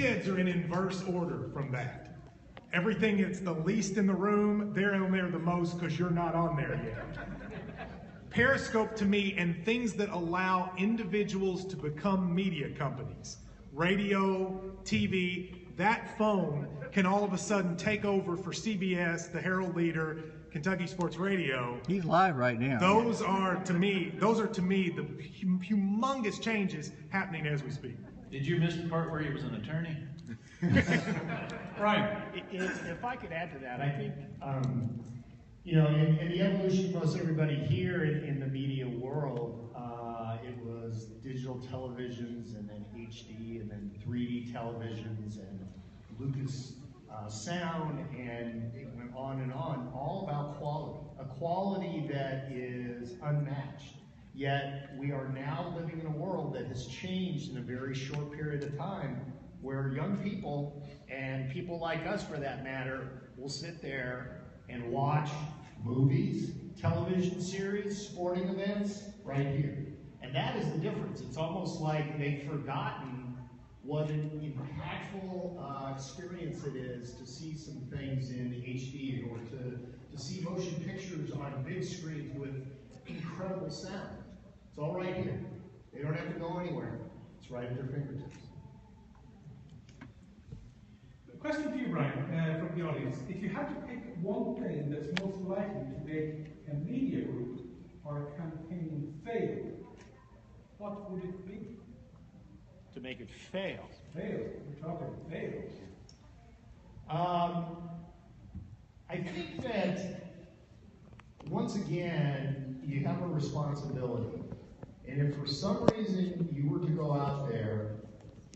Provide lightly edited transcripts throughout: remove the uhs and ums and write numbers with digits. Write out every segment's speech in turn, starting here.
kids are in inverse order from that. Everything that's the least in the room, they're on there the most because you're not on there yet. Periscope to me, and things that allow individuals to become media companies, radio, TV, that phone can all of a sudden take over for CBS, the Herald Leader, Kentucky Sports Radio. He's live right now. Those are to me the humongous changes happening as we speak. Did you miss the part where he was an attorney? Brian. If I could add to that, I think, you know, in the evolution of most everybody here in the media world, it was digital televisions and then HD and then 3D televisions and Lucas sound, and it went on, all about quality. A quality that is unmatched. Yet we are now living in a world that has changed in a very short period of time, where young people, and people like us for that matter, will sit there and watch movies, television series, sporting events, right here. And that is the difference. It's almost like they've forgotten what an impactful experience it is to see some things in HD, or to see motion pictures on big screens with incredible sound. It's all right here. They don't have to go anywhere. It's right at their fingertips. Question for you, Brian, from the audience. If you had to pick one thing that's most likely to make a media group or a campaign fail, what would it be? To make it fail. Fail. We're talking fails. I think that, once again, you have a responsibility. And if for some reason you were to go out there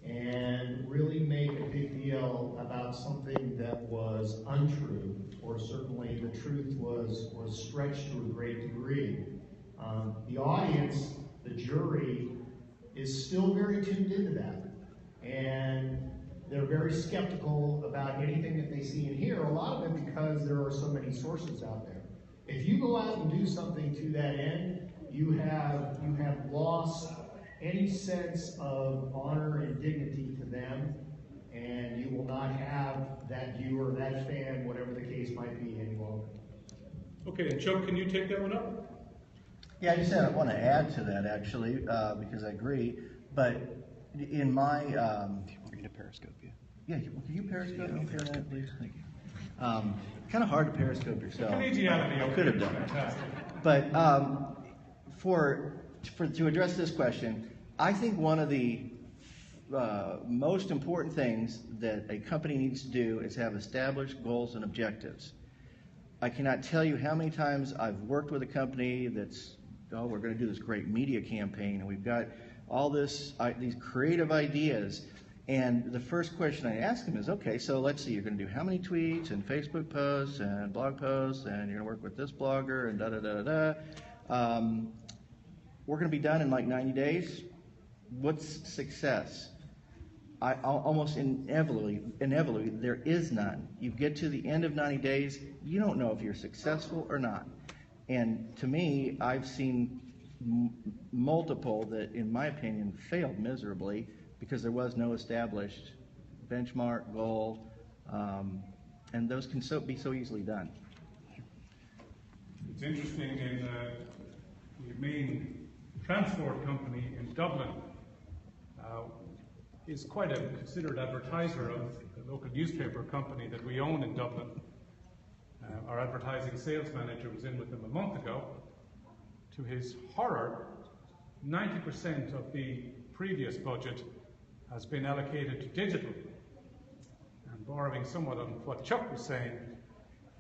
and really make a big deal about something that was untrue, or certainly the truth was stretched to a great degree, the audience, the jury, is still very tuned into that. And they're very skeptical about anything that they see and hear, a lot of it because there are so many sources out there. If you go out and do something to that end, you have lost any sense of honor and dignity to them, and you will not have that viewer, that fan, whatever the case might be, any longer. Okay, and Chuck, can you take that one up? Yeah, I just want to add to that, actually, because I agree. But in my... we're going to Periscope you. Yeah, can you Periscope me for a minute, please? Thank you. Kind of hard to Periscope yourself. I could have done it. But to address this question, I think one of the most important things that a company needs to do is have established goals and objectives. I cannot tell you how many times I've worked with a company that's, oh, we're going to do this great media campaign, and we've got all these creative ideas. And the first question I ask them is, okay, so let's see, you're going to do how many tweets and Facebook posts and blog posts, and you're going to work with this blogger and da-da-da-da-da. We're going to be done in like 90 days. What's success? Almost inevitably, there is none. You get to the end of 90 days, you don't know if you're successful or not. And to me, I've seen multiple that, in my opinion, failed miserably because there was no established benchmark, goal, and those can be so easily done. It's interesting, in the main transport company in Dublin is quite a considered advertiser of the local newspaper company that we own in Dublin. Our advertising sales manager was in with them a month ago. To his horror, 90% of the previous budget has been allocated to digital. And borrowing somewhat on what Chuck was saying,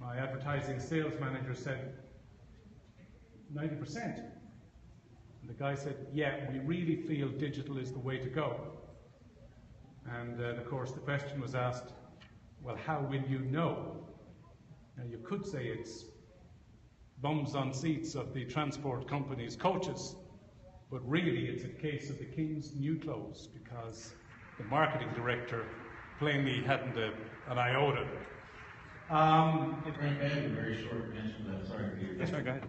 my advertising sales manager said 90%. And the guy said, yeah, we really feel digital is the way to go. And of course the question was asked, well, how will you know? Now you could say it's bums on seats of the transport company's coaches, but really it's a case of the king's new clothes, because the marketing director plainly hadn't an iota. Hey Frank, I have a very short mention of that. Sorry for you. Yes, go ahead.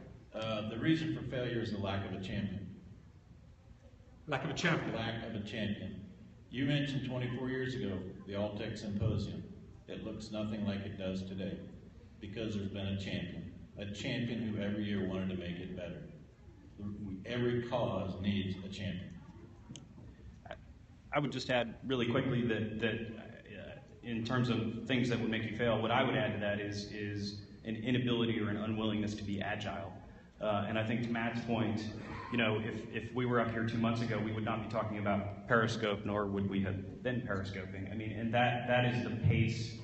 The reason for failure is the lack of a champion. Lack of a champion. Lack of a champion. You mentioned 24 years ago, the Alltech Symposium. It looks nothing like it does today because there's been a champion who every year wanted to make it better. Every cause needs a champion. I would just add really quickly that in terms of things that would make you fail, what I would add to that is an inability or an unwillingness to be agile. And I think to Matt's point, you know, if we were up here 2 months ago, we would not be talking about Periscope, nor would we have been Periscoping. I mean, and that is the pace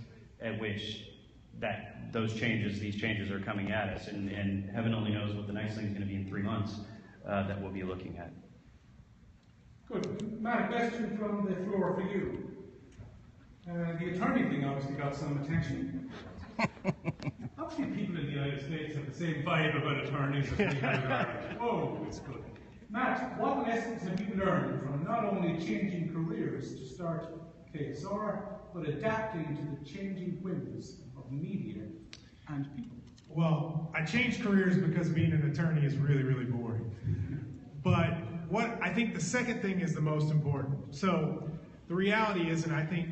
at which these changes are coming at us. And heaven only knows what the next thing is going to be in 3 months that we'll be looking at. Good. Matt, a question from the floor for you. The attorney thing obviously got some attention. Obviously, people in the United States have the same vibe about attorneys as we have in Ireland. Oh, it's good. Matt, what lessons have you learned from not only changing careers to start KSR, but adapting to the changing whims of media and people? Well, I changed careers because being an attorney is really, really boring. But what I think the second thing is the most important. So the reality is, and I think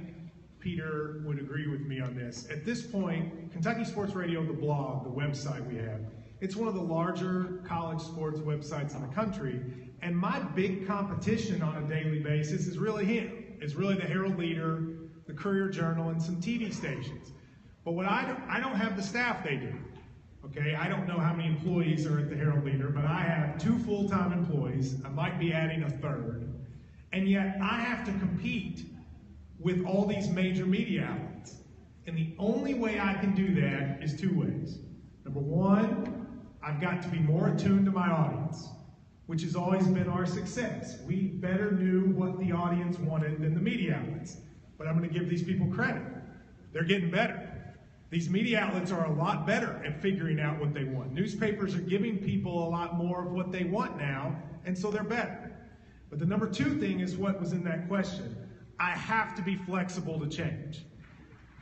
Peter would agree with me on this, at this point, Kentucky Sports Radio, the blog, the website we have, it's one of the larger college sports websites in the country, and my big competition on a daily basis is really him. It's really the Herald Leader, the Courier Journal, and some TV stations. But what I don't have the staff they do. Okay, I don't know how many employees are at the Herald Leader, but I have 2 full-time employees. I might be adding a 3rd. And yet I have to compete with all these major media outlets. And the only way I can do that is 2 ways. Number 1, I've got to be more attuned to my audience, which has always been our success. We better knew what the audience wanted than the media outlets. But I'm going to give these people credit. They're getting better. These media outlets are a lot better at figuring out what they want. Newspapers are giving people a lot more of what they want now, and so they're better. But the number 2 thing is what was in that question. I have to be flexible to change.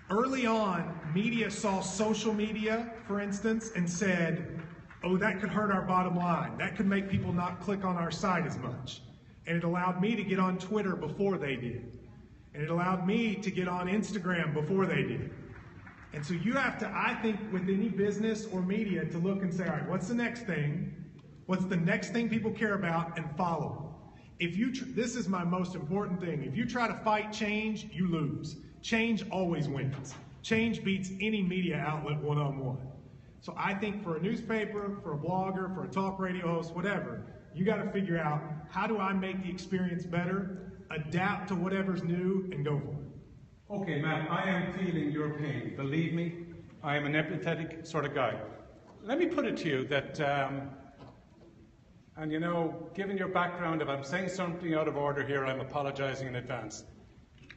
Early on, media saw social media, for instance, and said, oh, that could hurt our bottom line. That could make people not click on our site as much. And it allowed me to get on Twitter before they did. And it allowed me to get on Instagram before they did. And so you have to, I think, with any business or media, to look and say, all right, what's the next thing? What's the next thing people care about, and follow it. If you, this is my most important thing. If you try to fight change, you lose. Change always wins. Change beats any media outlet one-on-one. So I think for a newspaper, for a blogger, for a talk radio host, whatever, you got to figure out, how do I make the experience better, adapt to whatever's new, and go for it. Okay, Matt, I am feeling your pain. Believe me, I am an empathetic sort of guy. Let me put it to you that, and you know, given your background, if I'm saying something out of order here, I'm apologizing in advance.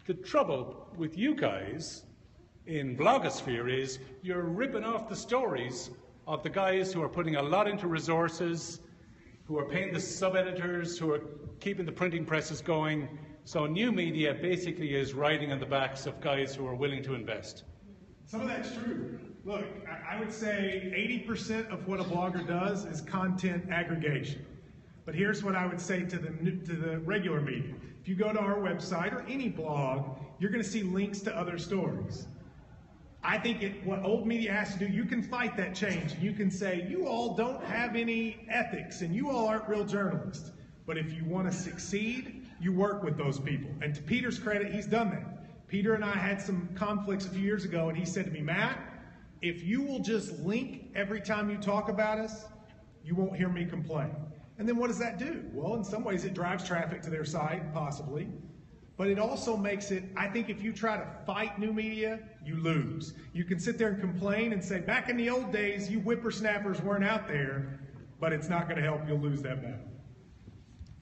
The trouble with you guys in blogosphere is you're ripping off the stories of the guys who are putting a lot into resources, who are paying the sub-editors, who are keeping the printing presses going. So new media basically is riding on the backs of guys who are willing to invest. Some of that's true. Look, I would say 80% of what a blogger does is content aggregation. But here's what I would say to the regular media. If you go to our website or any blog, you're going to see links to other stories. I think what old media has to do, you can fight that change. You can say, you all don't have any ethics and you all aren't real journalists. But if you want to succeed, you work with those people. And to Peter's credit, he's done that. Peter and I had some conflicts a few years ago, and he said to me, Matt, if you will just link every time you talk about us, you won't hear me complain. And then what does that do? Well, in some ways it drives traffic to their site, possibly. But it also makes it, I think if you try to fight new media, you lose. You can sit there and complain and say, back in the old days, you whippersnappers weren't out there, but it's not going to help. You'll lose that battle.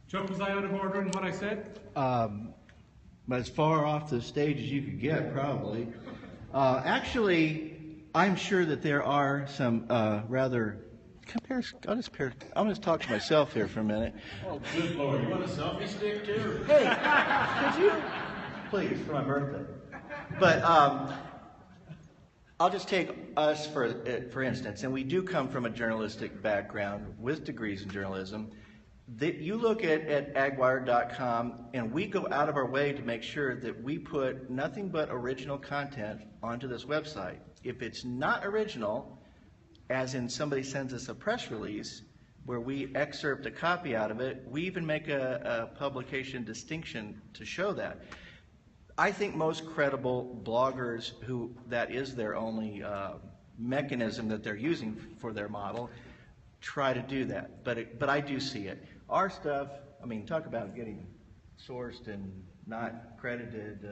Chuck, was I out of order in what I said? But as far off the stage as you could get, probably. Actually, I'm sure that there are some rather... I'm going to talk to myself here for a minute. Oh, good Lord. You want a selfie stick, too? Hey, could you? Please, for my birthday. But I'll just take us for instance, and we do come from a journalistic background with degrees in journalism. You look at agwire.com, and we go out of our way to make sure that we put nothing but original content onto this website. If it's not original, as in somebody sends us a press release where we excerpt a copy out of it, we even make a publication distinction to show that. I think most credible bloggers who that is their only mechanism that they're using for their model try to do that. But I do see it. Our stuff, I mean, talk about getting sourced and not credited.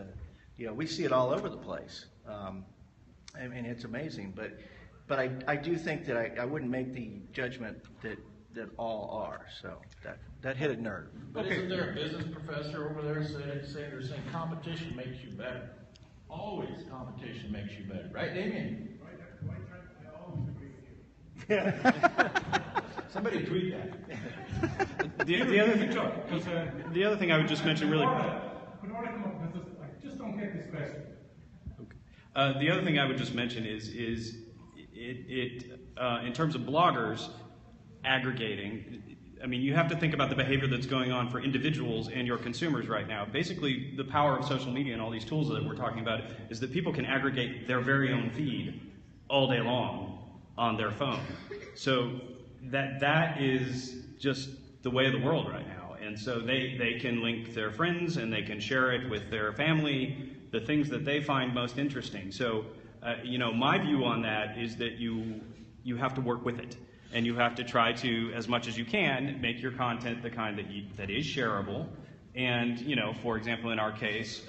We see it all over the place. I mean, it's amazing. But I do think that I wouldn't make the judgment that all are. So that hit a nerve. But isn't there a business professor over there saying competition makes you better? Always competition makes you better, right, Damien? Right, I always agree with you. Somebody tweet that. The other thing I would just mention really. Could Orla come up because I just don't get this question. Okay. The other thing I would just mention is in terms of bloggers aggregating. I mean, you have to think about the behavior that's going on for individuals and your consumers right now. Basically, the power of social media and all these tools that we're talking about is that people can aggregate their very own feed all day long on their phone. So that is just the way of the world right now. And so they can link their friends and they can share it with their family, the things that they find most interesting. So, my view on that is that you have to work with it. And you have to try to, as much as you can, make your content the kind that is shareable. And, for example, in our case,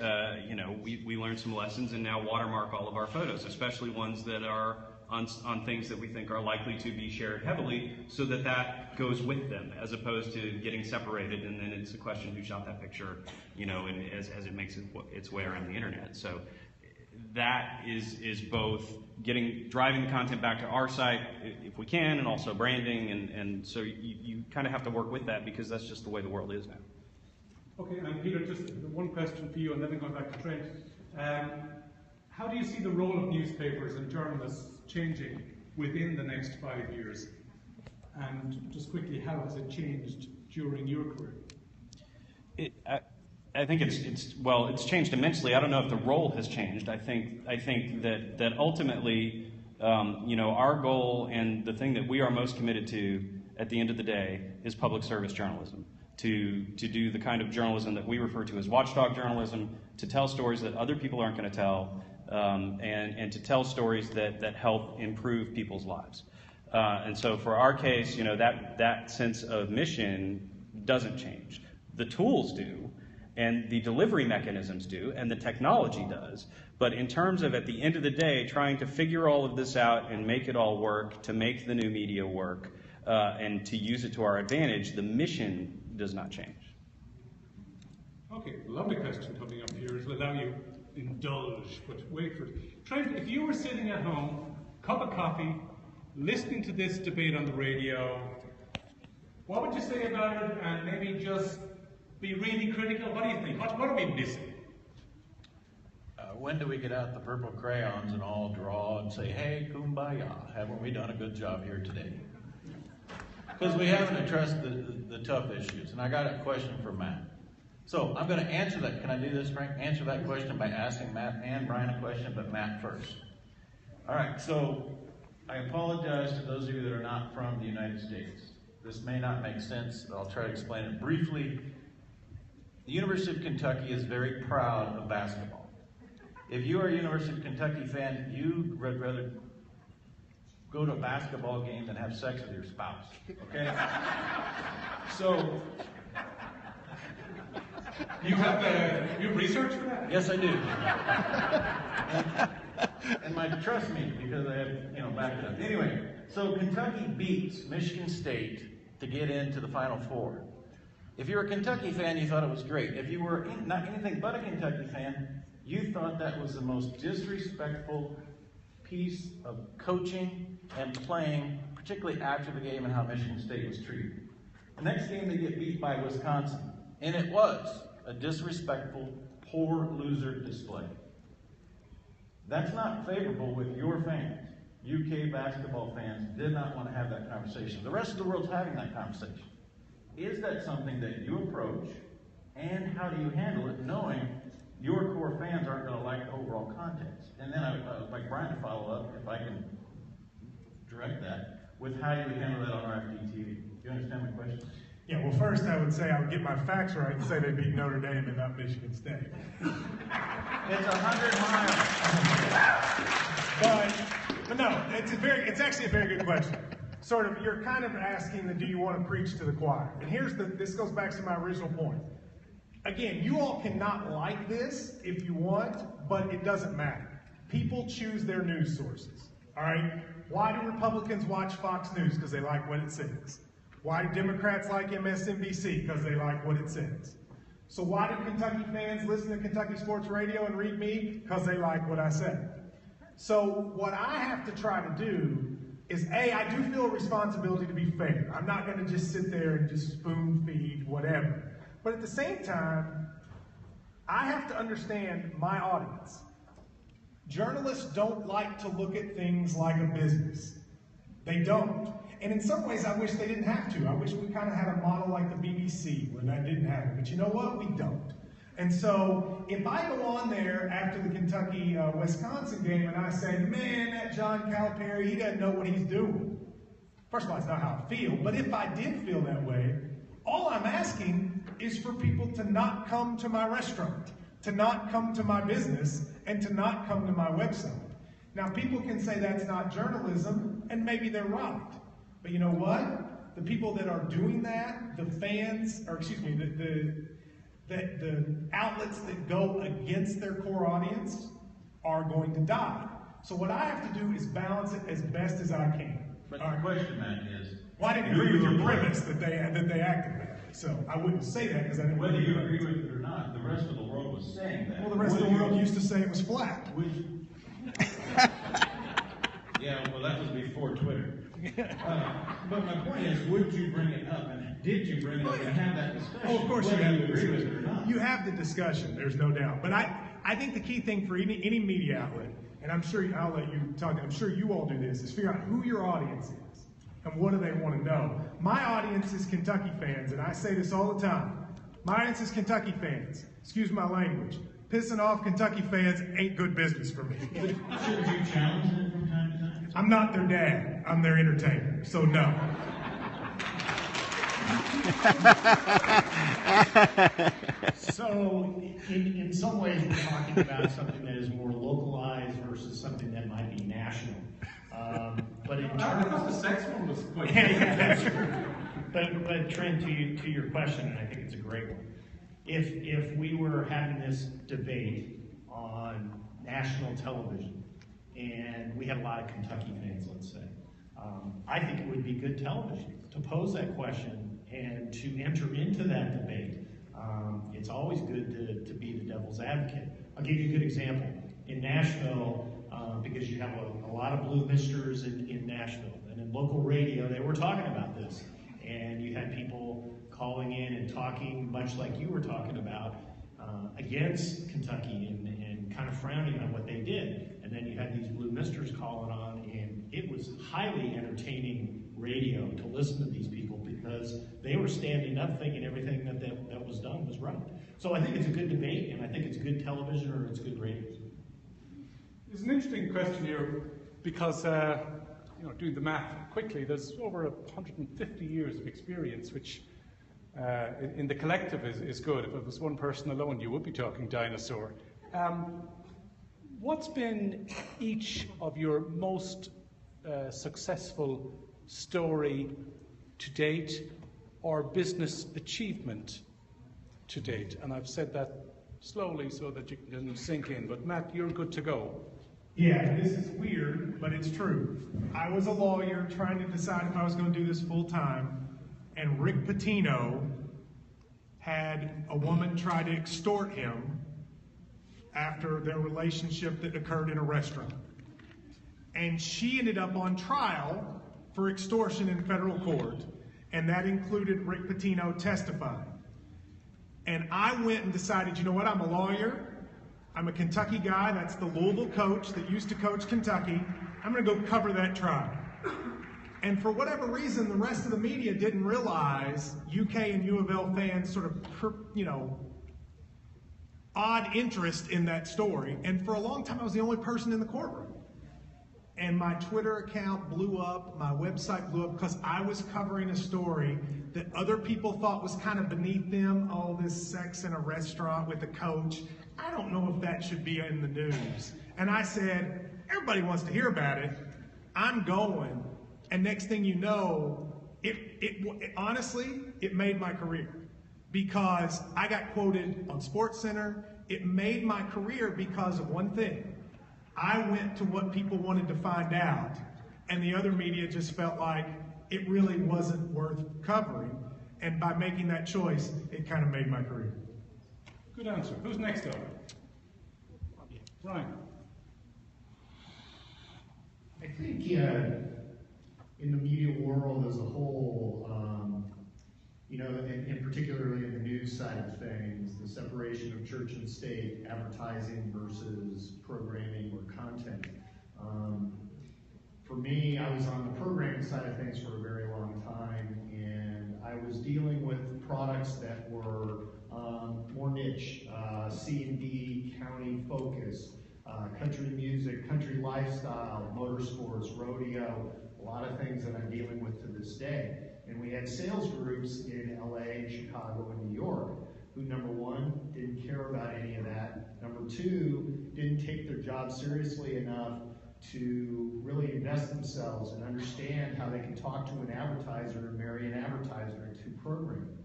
we learned some lessons and now watermark all of our photos, especially ones that are on things that we think are likely to be shared heavily, so that goes with them, as opposed to getting separated, and then it's a question who shot that picture, and as it makes its way around the internet. So that is both driving the content back to our site if we can, and also branding, and so you kind of have to work with that because that's just the way the world is now. Okay, and Peter, just one question for you, and then I'm going back to Trent. How do you see the role of newspapers and journalists changing within the next 5 years? And just quickly, how has it changed during your career? I think it's changed immensely. I don't know if the role has changed. I think that ultimately, our goal and the thing that we are most committed to at the end of the day is public service journalism. To do the kind of journalism that we refer to as watchdog journalism, to tell stories that other people aren't going to tell, and to tell stories that help improve people's lives. And so for our case, that sense of mission doesn't change. The tools do, and the delivery mechanisms do, and the technology does. But in terms of, at the end of the day, trying to figure all of this out and make it all work, to make the new media work, and to use it to our advantage, the mission does not change. Okay, lovely question coming up here. It'll allow you to indulge, but wait for it. Trent, if you were sitting at home, cup of coffee, listening to this debate on the radio, what would you say about it, and maybe just be really critical? What do you think? What are we missing? When do we get out the purple crayons and all draw and say, hey, kumbaya, haven't we done a good job here today? Because we haven't addressed the tough issues. And I got a question for Matt. So I'm going to answer that. Can I do this, Frank? Answer that question by asking Matt and Brian a question, but Matt first. All right, so I apologize to those of you that are not from the United States. This may not make sense. I'll try to explain it briefly. The University of Kentucky is very proud of basketball. If you are a University of Kentucky fan, you would rather go to a basketball game than have sex with your spouse, okay? So, You have research for that? yes, I do. And trust me, because I have, backed it up. Anyway, so Kentucky beats Michigan State to get into the Final Four. If you're a Kentucky fan, you thought it was great. If you were not anything but a Kentucky fan, you thought that was the most disrespectful piece of coaching and playing, particularly after the game and how Michigan State was treated. The next game they get beat by Wisconsin, and it was a disrespectful, poor loser display. That's not favorable with your fans. UK basketball fans did not want to have that conversation. The rest of the world's having that conversation. Is that something that you approach, and how do you handle it, knowing your core fans aren't going to like the overall context? And then I would like Brian to follow up, if I can direct that, with how you would handle that on RFD TV. Do you understand my question? Yeah, well, first I would say I would get my facts right and say they beat Notre Dame and not Michigan State. It's 100 miles. But no, it's actually a very good question. Sort of, you're kind of asking do you want to preach to the choir? And this goes back to my original point. Again, you all cannot like this if you want, but it doesn't matter. People choose their news sources, all right? Why do Republicans watch Fox News? Because they like what it says. Why do Democrats like MSNBC? Because they like what it says. So why do Kentucky fans listen to Kentucky Sports Radio and read me? Because they like what I say. So what I have to try to do is, I do feel a responsibility to be fair. I'm not going to just sit there and just spoon feed whatever. But at the same time, I have to understand my audience. Journalists don't like to look at things like a business. They don't. And in some ways, I wish they didn't have to. I wish we kind of had a model like the BBC where that didn't happen. But you know what? We don't. And so if I go on there after the Kentucky-Wisconsin game and I say, man, that John Calipari, he doesn't know what he's doing. First of all, it's not how I feel. But if I did feel that way, all I'm asking is for people to not come to my restaurant, to not come to my business, and to not come to my website. Now, people can say that's not journalism, and maybe they're right. But you know what? The people that are doing that, the fans, or excuse me, the outlets that go against their core audience are going to die. So what I have to do is balance it as best as I can. But the question, Matt, is... Well, I didn't agree with your premise that they acted that way. So I wouldn't say that because I didn't... Whether you agree with it or not, the rest of the world was saying that. Well, the rest of the world used to say it was flat. Yeah, well, that was before Twitter. But my point is, would you bring it up, and did you bring it up and have that discussion? Oh, of course you whether have you the agree with discussion. it or not? You have the discussion, there's no doubt. But I think the key thing for any media outlet, and I'm sure I'll let you talk, I'm sure you all do this, is figure out who your audience is and what do they want to know. My audience is Kentucky fans, and I say this all the time. My audience is Kentucky fans. Excuse my language. Pissing off Kentucky fans ain't good business for me. Should you challenge them from time to time? I'm not their dad. I'm their entertainer. So no. So in some ways, we're talking about something that is more localized versus something that might be national. But in terms the sex one was quite... yeah, that's true. But Trent, to your question, and I think it's a great one. If we were having this debate on national television, and we had a lot of Kentucky fans, let's say, I think it would be good television to pose that question and to enter into that debate. It's always good to be the devil's advocate. I'll give you a good example. In Nashville, because you have a lot of blue misters in Nashville, and in local radio, they were talking about this. And you had people calling in and talking, much like you were talking about, against Kentucky and kind of frowning on what they did. And then you had these blue misters calling on, and it was highly entertaining radio to listen to these people because they were standing up thinking everything that was done was right. So I think it's a good debate, and I think it's good television or it's good radio. It's an interesting question here because, doing the math quickly, there's over 150 years of experience, which in the collective is good. If it was one person alone, you would be talking dinosaur. What's been each of your most successful story to date or business achievement to date? And I've said that slowly so that you can sink in. But Matt, you're good to go. Yeah, this is weird, but it's true. I was a lawyer trying to decide if I was going to do this full time, and Rick Pitino had a woman try to extort him after their relationship that occurred in a restaurant. And she ended up on trial for extortion in federal court, and that included Rick Pitino testifying. And I went and decided, you know what, I'm a lawyer. I'm a Kentucky guy. That's the Louisville coach that used to coach Kentucky. I'm going to go cover that trial. And for whatever reason, the rest of the media didn't realize UK and U of L fans sort of, odd interest in that story. And for a long time, I was the only person in the courtroom. And my Twitter account blew up, my website blew up, because I was covering a story that other people thought was kind of beneath them. Oh, this sex in a restaurant with a coach. I don't know if that should be in the news. And I said, everybody wants to hear about it. I'm going. And next thing you know, honestly, it made my career. Because I got quoted on SportsCenter. It made my career because of one thing. I went to what people wanted to find out, and the other media just felt like it really wasn't worth covering. And by making that choice, it kind of made my career. Good answer. Who's next up? Ryan. I think in the media world as a whole, and particularly in the news side of things, the separation of church and state, advertising versus programming or content. For me, I was on the programming side of things for a very long time, and I was dealing with products that were more niche, C&D, county focused, country music, country lifestyle, motorsports, rodeo, a lot of things that I'm dealing with to this day. And we had sales groups in LA, Chicago, and New York who, number one, didn't care about any of that. Number two, didn't take their job seriously enough to really invest themselves and understand how they can talk to an advertiser and marry an advertiser into programming.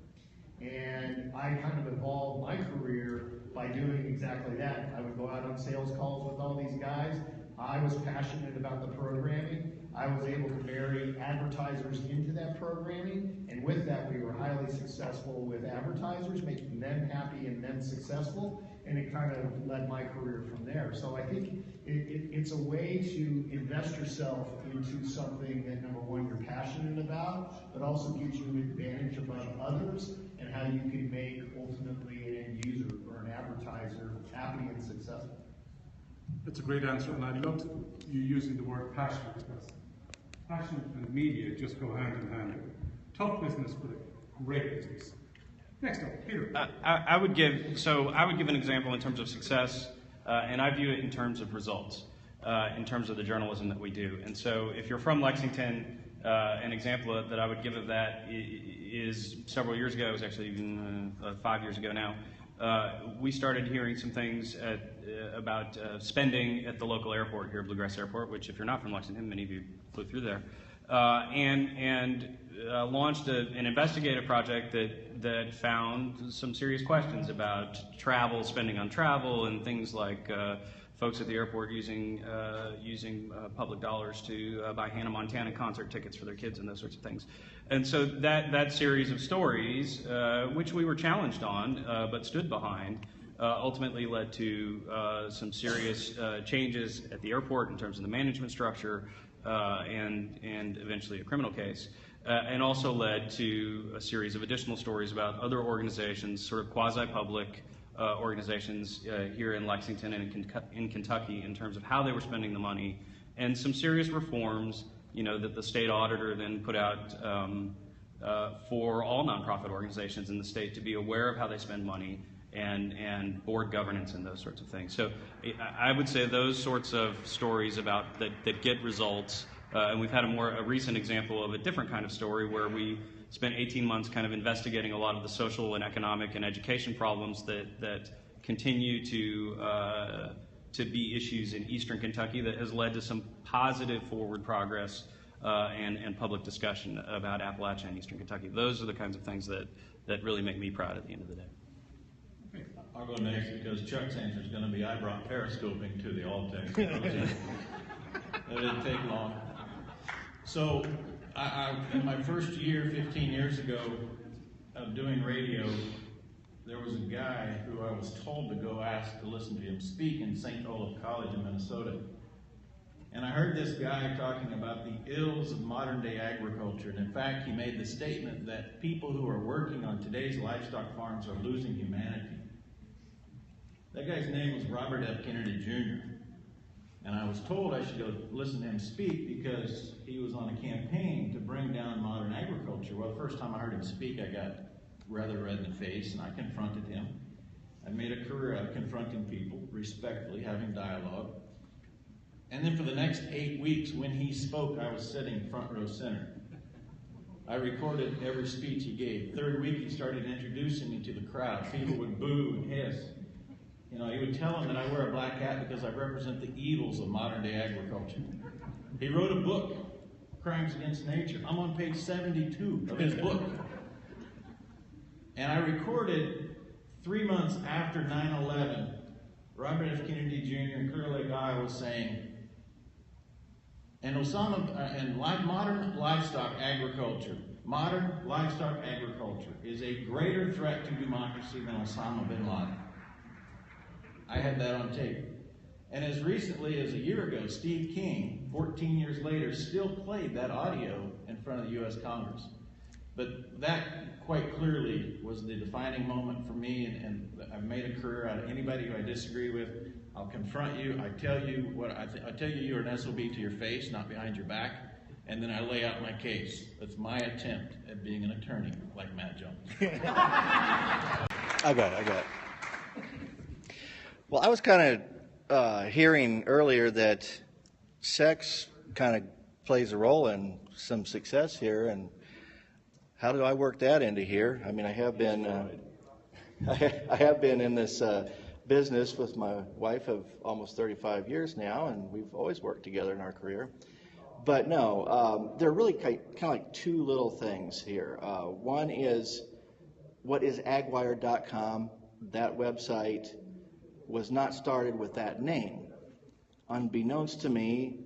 And I kind of evolved my career by doing exactly that. I would go out on sales calls with all these guys. I was passionate about the programming. I was able to marry advertisers into that programming, and with that we were highly successful with advertisers, making them happy and them successful, and it kind of led my career from there. So I think it's a way to invest yourself into something that, number one, you're passionate about, but also gives you an advantage above others, and how you can make ultimately an end user or an advertiser happy and successful. That's a great answer, and I loved you using the word passion, because passion and media just go hand in hand. Tough business, but a great business. Next up, Peter. I would give an example in terms of success, and I view it in terms of results, in terms of the journalism that we do. And so if you're from Lexington, an example that I would give of that is several years ago, it was actually even 5 years ago now, we started hearing some things about spending at the local airport here, Bluegrass Airport, which if you're not from Lexington, many of you flew through there, and launched an investigative project that found some serious questions about travel, spending on travel, and things like folks at the airport using public dollars to buy Hannah Montana concert tickets for their kids and those sorts of things. And so that series of stories, which we were challenged on but stood behind, ultimately led to some serious changes at the airport in terms of the management structure and eventually a criminal case. And also led to a series of additional stories about other organizations, sort of quasi-public organizations here in Lexington and in Kentucky in terms of how they were spending the money, and some serious reforms, that the state auditor then put out for all nonprofit organizations in the state to be aware of how they spend money and board governance and those sorts of things. So I would say those sorts of stories about that get results. And we've had a recent example of a different kind of story where we spent 18 months kind of investigating a lot of the social and economic and education problems that continue to be issues in eastern Kentucky, that has led to some positive forward progress and public discussion about Appalachia and eastern Kentucky. Those are the kinds of things that really make me proud at the end of the day. I'll go next because Chuck's answer is going to be, I brought periscoping to the Alltech Symposium. That didn't take long. So, in my first year, 15 years ago, of doing radio, there was a guy who I was told to go ask to listen to him speak in St. Olaf College in Minnesota. And I heard this guy talking about the ills of modern-day agriculture. And in fact, he made the statement that people who are working on today's livestock farms are losing humanity. That guy's name was Robert F. Kennedy Jr. And I was told I should go listen to him speak because he was on a campaign to bring down modern agriculture. Well, the first time I heard him speak, I got rather red in the face, and I confronted him. I made a career out of confronting people, respectfully, having dialogue. And then for the next 8 weeks, when he spoke, I was sitting front row center. I recorded every speech he gave. Third week, he started introducing me to the crowd. People would boo and hiss. You know, he would tell them that I wear a black hat because I represent the evils of modern day agriculture. He wrote a book, Crimes Against Nature. I'm on page 72 of his book. And I recorded 3 months after 9/11, Robert F. Kennedy Jr. in Clear Lake, Iowa saying, and modern livestock agriculture is a greater threat to democracy than Osama bin Laden. I had that on tape. And as recently as a year ago, Steve King, 14 years later, still played that audio in front of the U.S. Congress. But that quite clearly was the defining moment for me, and I've made a career out of anybody who I disagree with. I'll confront you. I tell you what I tell you you're an SOB to your face, not behind your back, and then I lay out my case. That's my attempt at being an attorney, like Matt Jones. I got it. Well, I was kind of hearing earlier that sex kind of plays a role in some success here, and how do I work that into here? I mean, I have been in this business with my wife of almost 35 years now, and we've always worked together in our career. But no, there are really kind of like two little things here. One is, what is agwire.com? That website was not started with that name. Unbeknownst to me,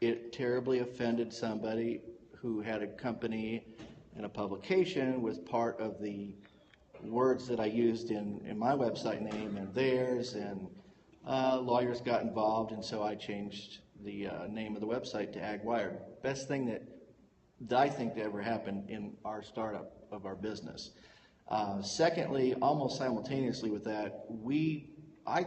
it terribly offended somebody who had a company and a publication with part of the words that I used in my website name and theirs, and lawyers got involved, and so I changed the name of the website to AgWire. Best thing that I think that ever happened in our startup of our business. Secondly, almost simultaneously with that, I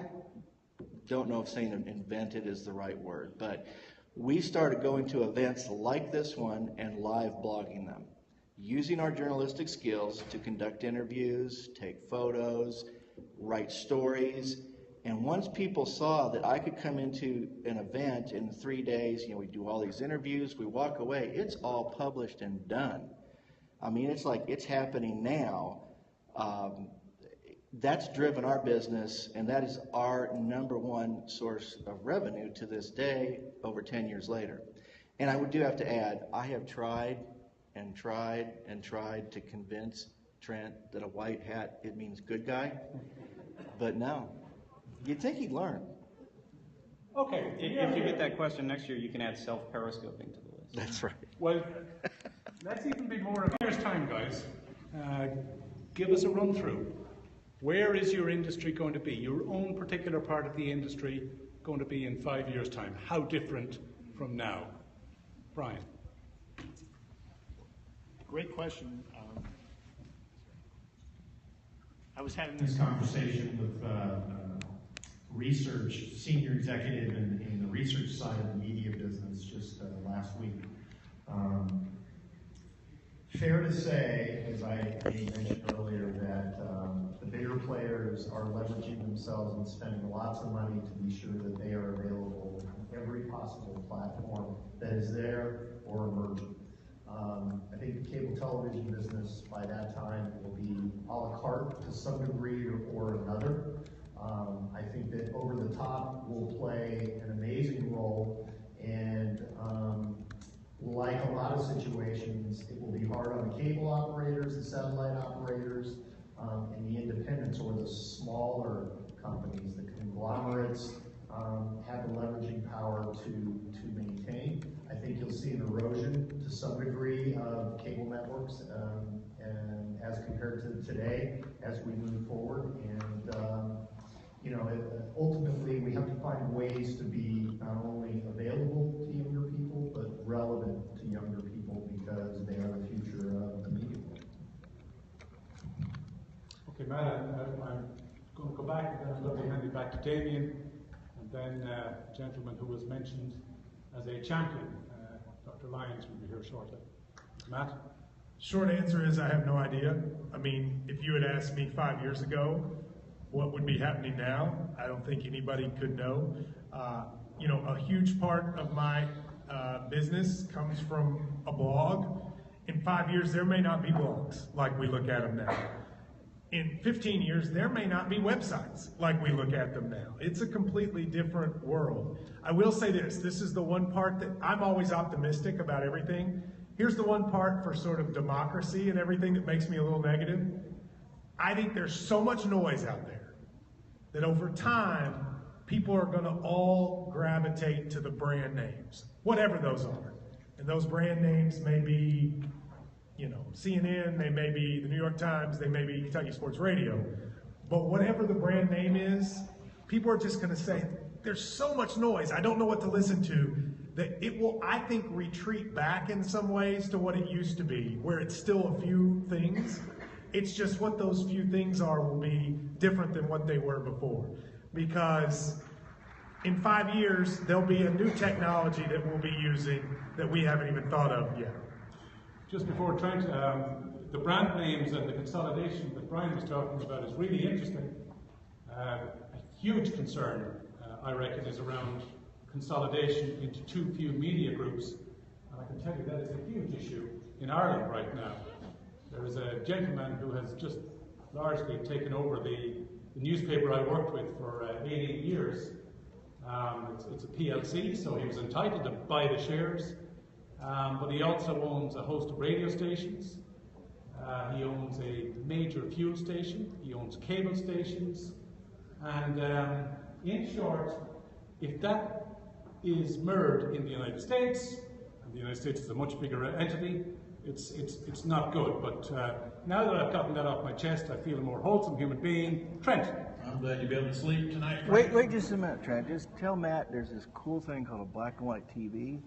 don't know if saying invented is the right word, but we started going to events like this one and live blogging them, using our journalistic skills to conduct interviews, take photos, write stories. And once people saw that I could come into an event in 3 days, we do all these interviews, we walk away, it's all published and done. I mean, it's like it's happening now. That's driven our business, and that is our number one source of revenue to this day, over 10 years later. And I do have to add, I have tried and tried and tried to convince Trent that a white hat, it means good guy, but no. You'd think he'd learn. Okay, if you get that question next year, you can add self-periscoping to the list. That's right. Well, let's even be more of here's time, guys. Give us a run through. Where is your industry going to be? Your own particular part of the industry going to be in 5 years' time? How different from now? Brian. Great question. I was having this conversation with senior executive in the research side of the media business just last week. Fair to say, as I mentioned earlier, that the bigger players are leveraging themselves and spending lots of money to be sure that they are available on every possible platform that is there or emerging. I think the cable television business by that time will be a la carte to some degree or another. I think that over the top will play an amazing role, and like a lot of situations, it will be hard on the cable operators, the satellite operators, and the independents or the smaller companies. The conglomerates have the leveraging power to maintain. I think you'll see an erosion to some degree of cable networks and as compared to today as we move forward. And ultimately we have to find ways to be not only available to younger people, but relevant to younger people because they are the future of the media. Okay, Matt, I'm going to go back, and then I'm going to hand it back to Damien, and then a gentleman who was mentioned. mentioned as a champion. Dr. Lyons will be here shortly. Matt? Short answer is I have no idea. I mean, if you had asked me 5 years ago what would be happening now, I don't think anybody could know. You know, a huge part of my business comes from a blog. In 5 years, there may not be blogs like we look at them now. In 15 years, there may not be websites like we look at them now. It's a completely different world. I will say this is the one part that I'm always optimistic about everything. Here's the one part for sort of democracy and everything that makes me a little negative. I think there's so much noise out there that over time, people are going to all gravitate to the brand names, whatever those are. And those brand names may be, you know, CNN, they may be the New York Times, they may be Kentucky Sports Radio. But whatever the brand name is, people are just going to say, there's so much noise, I don't know what to listen to, that it will, I think, retreat back in some ways to what it used to be, where it's still a few things. It's just what those few things are will be different than what they were before. Because in 5 years, there'll be a new technology that we'll be using that we haven't even thought of yet. Just before Trent, the brand names and the consolidation that Brian was talking about is really interesting. A huge concern, I reckon, is around consolidation into too few media groups. And I can tell you that is a huge issue in Ireland right now. There is a gentleman who has just largely taken over the newspaper I worked with for 18 years. It's a PLC, so he was entitled to buy the shares. But he also owns a host of radio stations. He owns a major fuel station. He owns cable stations. And in short, if that is mirrored in the United States, and the United States is a much bigger entity, it's not good. But now that I've gotten that off my chest, I feel a more wholesome human being. Trent. I'm glad you'll be able to sleep tonight, Frank. Wait just a minute, Trent. Just tell Matt there's this cool thing called a black and white TV.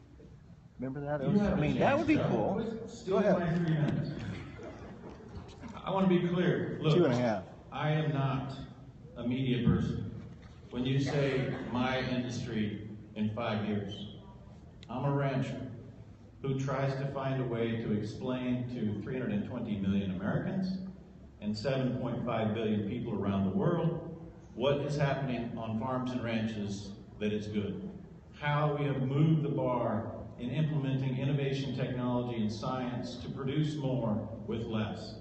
Remember that? I mean, that would be cool. Go ahead. My 3 minutes. I want to be clear. Look, 2.5. I am not a media person. When you say my industry in 5 years, I'm a rancher who tries to find a way to explain to 320 million Americans and 7.5 billion people around the world what is happening on farms and ranches that is good. How we have moved the bar in implementing innovation technology and science to produce more with less.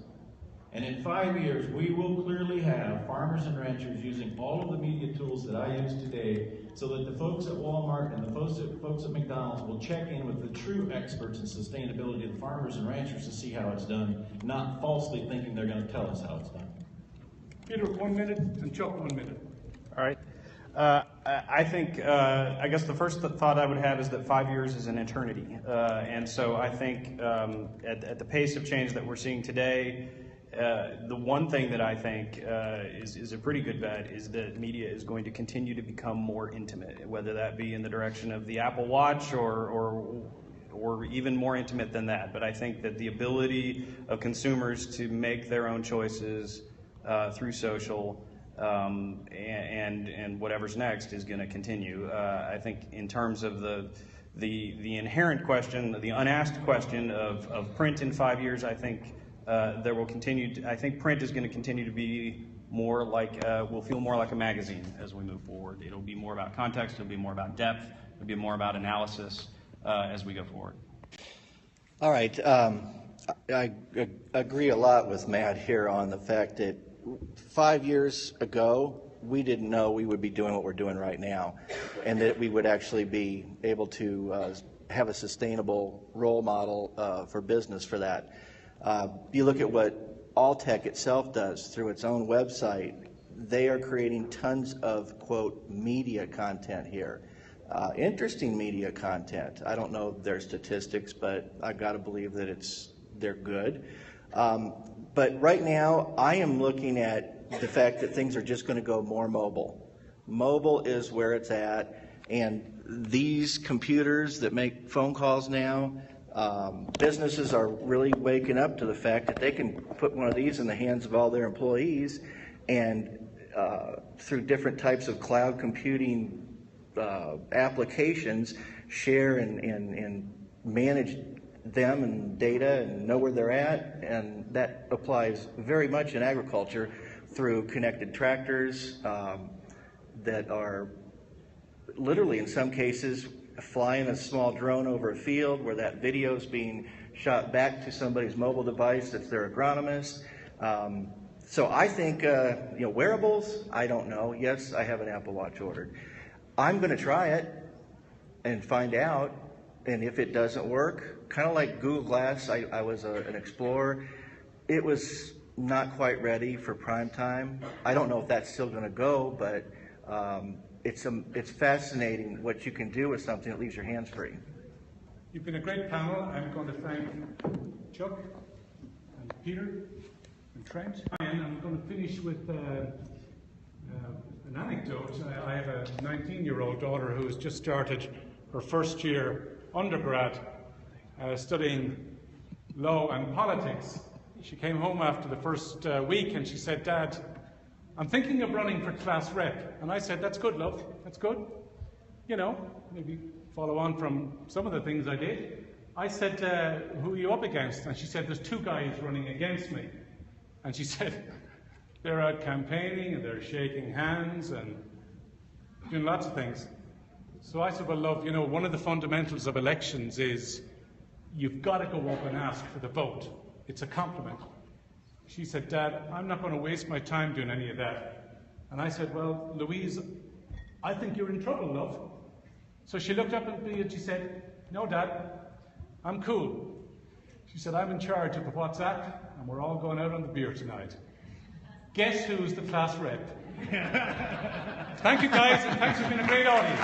And in 5 years, we will clearly have farmers and ranchers using all of the media tools that I use today so that the folks at Walmart and the folks at McDonald's will check in with the true experts in sustainability of the farmers and ranchers to see how it's done, not falsely thinking they're going to tell us how it's done. Peter, 1 minute, and Chuck, 1 minute. All right. I think, I guess the first thought I would have is that 5 years is an eternity. And so I think at the pace of change that we're seeing today, the one thing that I think is a pretty good bet is that media is going to continue to become more intimate, whether that be in the direction of the Apple Watch or even more intimate than that. But I think that the ability of consumers to make their own choices through social and whatever's next is going to continue. I think in terms of the inherent question, the unasked question of print in 5 years, I think there will continue. I think print is going to continue to be more like, will feel more like a magazine as we move forward. It'll be more about context. It'll be more about depth. It'll be more about analysis as we go forward. All right. I agree a lot with Matt here on the fact that 5 years ago, we didn't know we would be doing what we're doing right now, and that we would actually be able to have a sustainable role model for business for that. You look at what Alltech itself does through its own website. They are creating tons of, quote, media content here. Interesting media content. I don't know their statistics, but I've got to believe that they're good. But right now, I am looking at the fact that things are just going to go more mobile. Mobile is where it's at, and these computers that make phone calls now, businesses are really waking up to the fact that they can put one of these in the hands of all their employees, and through different types of cloud computing applications, share and manage them and data and know where they're at, and that applies very much in agriculture through connected tractors that are literally, in some cases, flying a small drone over a field where that video is being shot back to somebody's mobile device that's their agronomist. So I think, wearables, I don't know. Yes, I have an Apple Watch ordered. I'm going to try it and find out, and if it doesn't work, kind of like Google Glass, I was an explorer. It was not quite ready for prime time. I don't know if that's still going to go, but it's fascinating what you can do with something that leaves your hands free. You've been a great panel. I'm going to thank Chuck and Peter and Trent. And I'm going to finish with an anecdote. I have a 19-year-old daughter who has just started her first year undergrad studying law and politics. She came home after the first week and she said, "Dad, I'm thinking of running for class rep." And I said, "That's good, love. That's good. You know, maybe follow on from some of the things I did." I said, "Who are you up against?" And she said, "There's two guys running against me." And she said, "They're out campaigning and they're shaking hands and doing lots of things." So I said, "Well, love, you know, one of the fundamentals of elections is you've got to go up and ask for the vote. It's a compliment." She said, "Dad, I'm not going to waste my time doing any of that." And I said, "Well, Louise, I think you're in trouble, love." So she looked up at me and she said, "No, Dad, I'm cool." She said, "I'm in charge of the WhatsApp and we're all going out on the beer tonight. Guess who's the class rep?" Thank you, guys, and thanks for being a great audience.